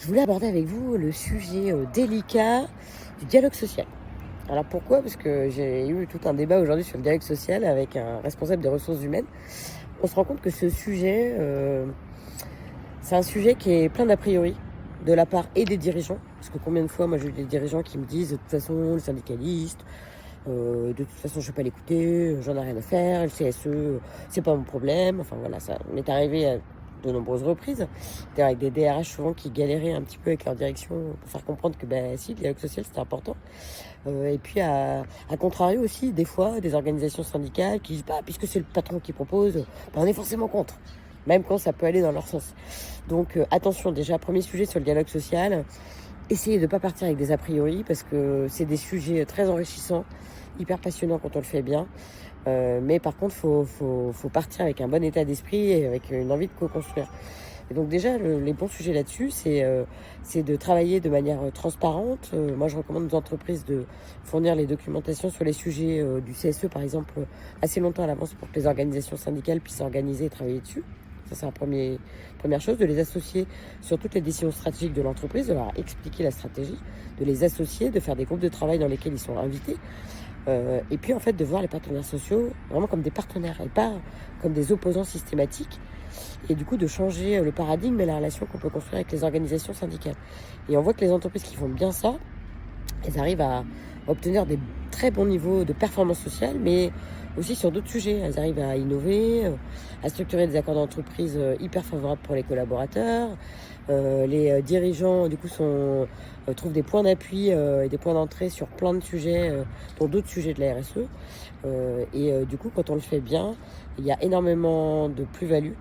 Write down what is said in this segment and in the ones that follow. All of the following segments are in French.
Je voulais aborder avec vous le sujet délicat du dialogue social. Alors pourquoi? Parce que j'ai eu tout un débat aujourd'hui sur le dialogue social avec un responsable des ressources humaines. On se rend compte que ce sujet, c'est un sujet qui est plein d'a priori de la part et des dirigeants. Parce que combien de fois, moi j'ai eu des dirigeants qui me disent de toute façon, le syndicaliste, de toute façon je ne vais pas l'écouter, j'en ai rien à faire, le CSE, c'est pas mon problème. Enfin voilà, ça m'est arrivé à de nombreuses reprises, d'ailleurs avec des DRH souvent qui galéraient un petit peu avec leur direction pour faire comprendre que si, le dialogue social c'était important. Et puis à contrario aussi, des fois, des organisations syndicales qui disent puisque c'est le patron qui propose, on est forcément contre, même quand ça peut aller dans leur sens. Donc attention, déjà, premier sujet sur le dialogue social, essayez de ne pas partir avec des a priori parce que c'est des sujets très enrichissants, hyper passionnants quand on le fait bien. Mais par contre, faut partir avec un bon état d'esprit et avec une envie de co-construire. Et donc déjà, les bons sujets là-dessus, c'est de travailler de manière transparente. Moi, je recommande aux entreprises de fournir les documentations sur les sujets du CSE, par exemple, assez longtemps à l'avance pour que les organisations syndicales puissent s'organiser et travailler dessus. Ça, c'est première chose, de les associer sur toutes les décisions stratégiques de l'entreprise, de leur expliquer la stratégie, de les associer, de faire des groupes de travail dans lesquels ils sont invités. Et puis en fait de voir les partenaires sociaux vraiment comme des partenaires et pas comme des opposants systématiques, et du coup de changer le paradigme et la relation qu'on peut construire avec les organisations syndicales. Et on voit que les entreprises qui font bien ça, elles arrivent à obtenir des très bons niveaux de performance sociale, mais aussi sur d'autres sujets. Elles arrivent à innover, à structurer des accords d'entreprise hyper favorables pour les collaborateurs. Les dirigeants, du coup, trouvent des points d'appui et des points d'entrée sur plein de sujets, dont d'autres sujets de la RSE. Du coup, quand on le fait bien, il y a énormément de plus-value.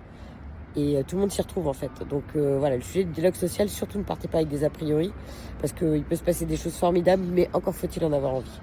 Et tout le monde s'y retrouve en fait. Donc voilà, le sujet du dialogue social, surtout ne partez pas avec des a priori, parce qu'il peut se passer des choses formidables, mais encore faut-il en avoir envie.